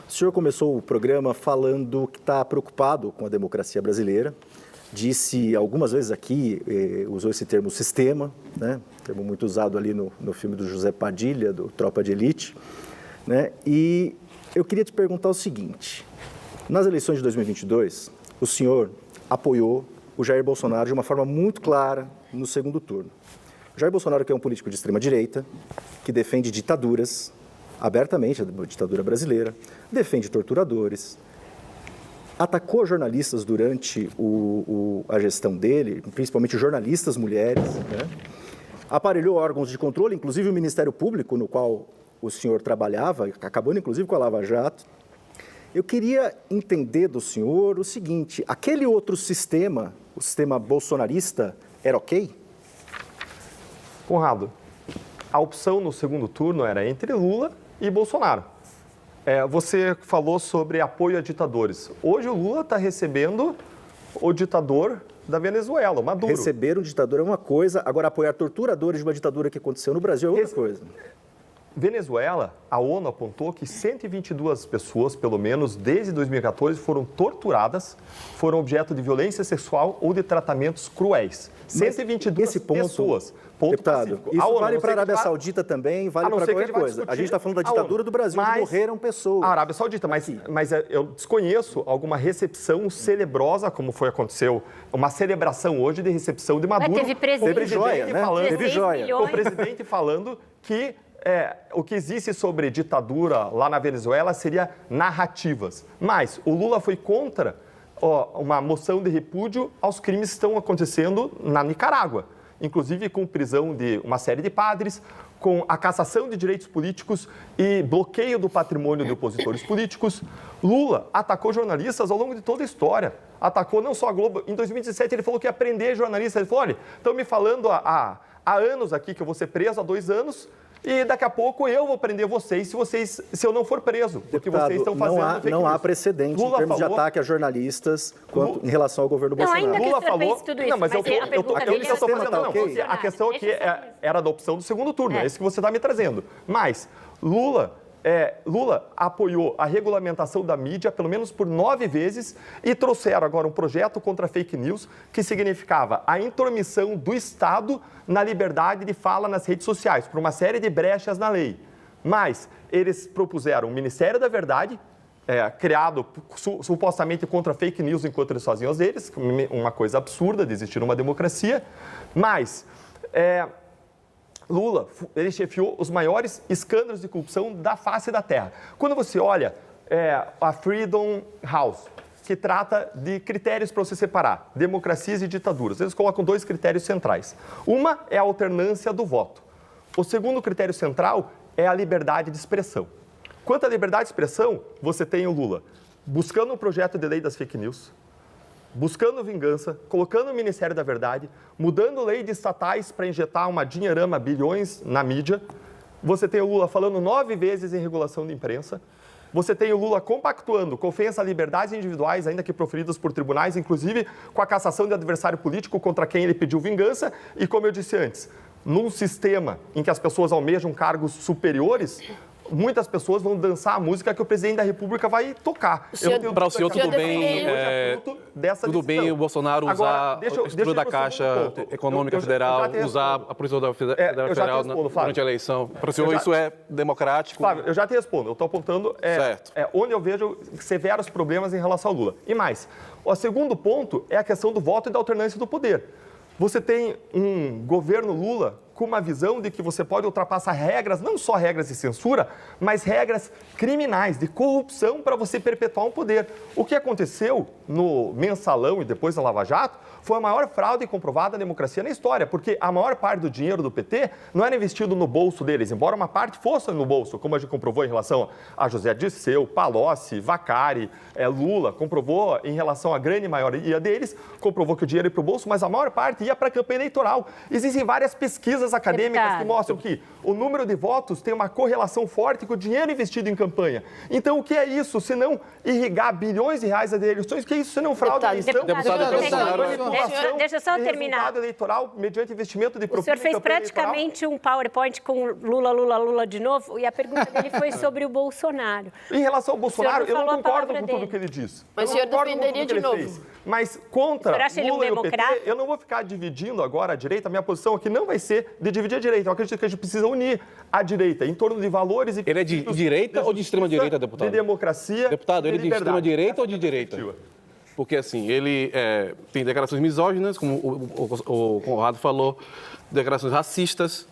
O senhor começou o programa falando que está preocupado com a democracia brasileira. Disse algumas vezes aqui, usou esse termo sistema, né? Termo muito usado ali no filme do José Padilha, do Tropa de Elite, né? E eu queria te perguntar o seguinte: nas eleições de 2022, o senhor apoiou o Jair Bolsonaro de uma forma muito clara no segundo turno. O Jair Bolsonaro, que é um político de extrema-direita, que defende ditaduras, abertamente a ditadura brasileira, defende torturadores, atacou jornalistas durante a gestão dele, principalmente jornalistas mulheres, né? Aparelhou órgãos de controle, inclusive o Ministério Público, no qual o senhor trabalhava, acabando inclusive com a Lava Jato. Eu queria entender do senhor o seguinte: aquele outro sistema, o sistema bolsonarista, era ok? Conrado, a opção no segundo turno era entre Lula e Bolsonaro. Você falou sobre apoio a ditadores. Hoje o Lula está recebendo o ditador da Venezuela, o Maduro. Receber um ditador é uma coisa, agora apoiar torturadores de uma ditadura que aconteceu no Brasil é outra coisa. Venezuela, a ONU apontou que 122 pessoas, pelo menos desde 2014, foram torturadas, foram objeto de violência sexual ou de tratamentos cruéis. 122 esse ponto, pessoas. Deputado, pacífico. isso vale para a Arábia Saudita também, vale para qualquer coisa. A gente está falando da ditadura do Brasil, onde morreram pessoas. A Arábia Saudita, mas eu desconheço alguma recepção celebrosa, como aconteceu, uma celebração hoje de recepção de Maduro. Mas teve presidente joia, né? falando, Teve joia. O presidente falando que o que existe sobre ditadura lá na Venezuela seria narrativas. Mas o Lula foi contra uma moção de repúdio aos crimes que estão acontecendo na Nicarágua, inclusive com prisão de uma série de padres, com a cassação de direitos políticos e bloqueio do patrimônio de opositores políticos. Lula atacou jornalistas ao longo de toda a história. Atacou não só a Globo. Em 2017 ele falou que ia prender jornalistas. Ele falou: olha, estão me falando há anos aqui que eu vou ser preso há 2 anos. E daqui a pouco eu vou prender vocês se eu não for preso, porque Deputado, vocês estão fazendo não há precedente em termos de ataque a jornalistas em relação ao governo Bolsonaro. Ainda que Lula o senhor falou. pense tudo isso, Não, mas eu estou fazendo. tá okay? A questão aqui era da opção do segundo turno, é isso que você está me trazendo. Mas Lula apoiou a regulamentação da mídia, pelo menos por 9 vezes, e trouxeram agora um projeto contra fake news, que significava a intromissão do Estado na liberdade de fala nas redes sociais, por uma série de brechas na lei. Mas eles propuseram o Ministério da Verdade, criado supostamente contra fake news enquanto eles faziam as deles, uma coisa absurda de existir numa democracia, mas Lula, ele chefiou os maiores escândalos de corrupção da face da terra. Quando você olha a Freedom House, que trata de critérios para você separar democracias e ditaduras, eles colocam 2 critérios centrais. Uma é a alternância do voto. O segundo critério central é a liberdade de expressão. Quanto à liberdade de expressão, você tem o Lula buscando um projeto de lei das fake news, buscando vingança, colocando o Ministério da Verdade, mudando lei de estatais para injetar uma dinheirama, bilhões na mídia. Você tem o Lula falando 9 vezes em regulação de imprensa. Você tem o Lula compactuando com ofensa a liberdades individuais, ainda que proferidas por tribunais, inclusive com a cassação de adversário político contra quem ele pediu vingança. E, como eu disse antes, num sistema em que as pessoas almejam cargos superiores, muitas pessoas vão dançar a música que o presidente da República vai tocar. Para o senhor, tudo bem, tudo bem o Bolsonaro usar a estrutura da Caixa Econômica Federal, usar a Polícia Federal durante a eleição. Para o senhor, isso é democrático? Flávio, eu já te respondo. Eu estou apontando onde eu vejo severos problemas em relação ao Lula. E mais, o segundo ponto é a questão do voto e da alternância do poder. Você tem um governo Lula com uma visão de que você pode ultrapassar regras, não só regras de censura, mas regras criminais, de corrupção para você perpetuar um poder. O que aconteceu no Mensalão e depois na Lava Jato foi a maior fraude comprovada da democracia na história, porque a maior parte do dinheiro do PT não era investido no bolso deles, embora uma parte fosse no bolso, como a gente comprovou em relação a José Dirceu, Palocci, Vacari, Lula, comprovou em relação à grande maioria deles, comprovou que o dinheiro ia para o bolso, mas a maior parte ia para a campanha eleitoral. Existem várias pesquisas pesquisas acadêmicas que mostram que o número de votos tem uma correlação forte com o dinheiro investido em campanha. Então, o que é isso, se não irrigar bilhões de reais de eleições? O que é isso, se não fraude a eleição? Deixa eu só terminar. Resultado eleitoral mediante investimento de propina. O senhor fez praticamente um PowerPoint com Lula de novo, e a pergunta dele foi sobre o Bolsonaro. Em relação ao Bolsonaro, eu não concordo com tudo que ele disse. Mas o senhor defenderia de novo. Mas contra Lula e o PT, eu não vou ficar dividindo agora a direita. A minha posição aqui não vai ser de dividir a direita. Eu acredito que a gente precisa unir a direita em torno de valores e... Ele é de direita ou de extrema-direita, deputado? De democracia. Deputado, ele é de extrema-direita ou de direita? Porque, assim, ele tem declarações misóginas, como o Conrado falou, declarações racistas.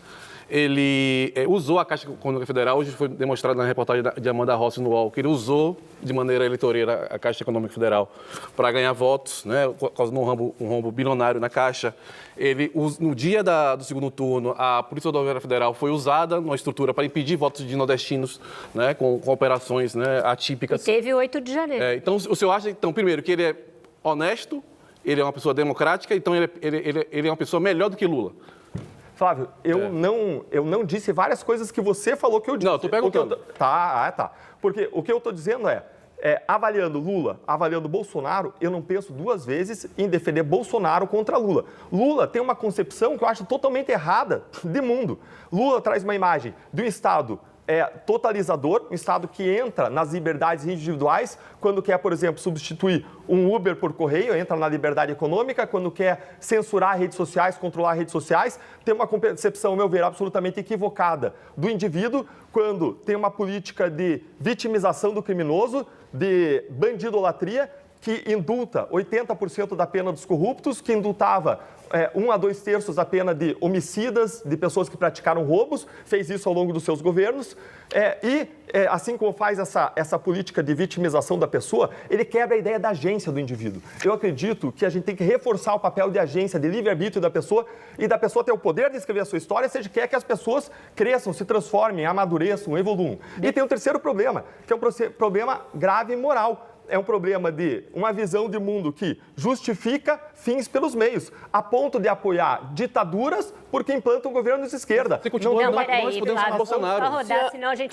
Ele usou a Caixa Econômica Federal, hoje foi demonstrado na reportagem de Amanda Rossi no UOL, que ele usou de maneira eleitoreira a Caixa Econômica Federal para ganhar votos, né, causando um rombo bilionário na Caixa. No dia do segundo turno, a Polícia Rodoviária Federal foi usada numa estrutura para impedir votos de nordestinos, né, com operações, né, atípicas. E teve 8 de janeiro. Então, o senhor acha, primeiro, que ele é honesto, ele é uma pessoa democrática, então ele é uma pessoa melhor do que Lula? Flávio, eu não disse várias coisas que você falou que eu disse. Não, estou perguntando. Tá. Porque o que eu estou dizendo avaliando Lula, avaliando Bolsonaro, eu não penso duas vezes em defender Bolsonaro contra Lula. Lula tem uma concepção que eu acho totalmente errada de mundo. Lula traz uma imagem de um Estado totalizador, um Estado que entra nas liberdades individuais, quando quer, por exemplo, substituir um Uber por correio, entra na liberdade econômica, quando quer censurar redes sociais, controlar redes sociais, tem uma concepção, ao meu ver, absolutamente equivocada do indivíduo, quando tem uma política de vitimização do criminoso, de bandidolatria, que indulta 80% da pena dos corruptos, que indultava 1 a 2 terços da pena de homicidas, de pessoas que praticaram roubos, fez isso ao longo dos seus governos, assim como faz essa política de vitimização da pessoa, ele quebra a ideia da agência do indivíduo. Eu acredito que a gente tem que reforçar o papel de agência, de livre-arbítrio da pessoa, e da pessoa ter o poder de escrever a sua história, se a gente quer que as pessoas cresçam, se transformem, amadureçam, evoluam. E tem um terceiro problema, que é um problema grave moral. É um problema de uma visão de mundo que justifica fins pelos meios, a ponto de apoiar ditaduras porque implantam governos de esquerda. Você continua Peraí, Flávio, só rodar, senão a gente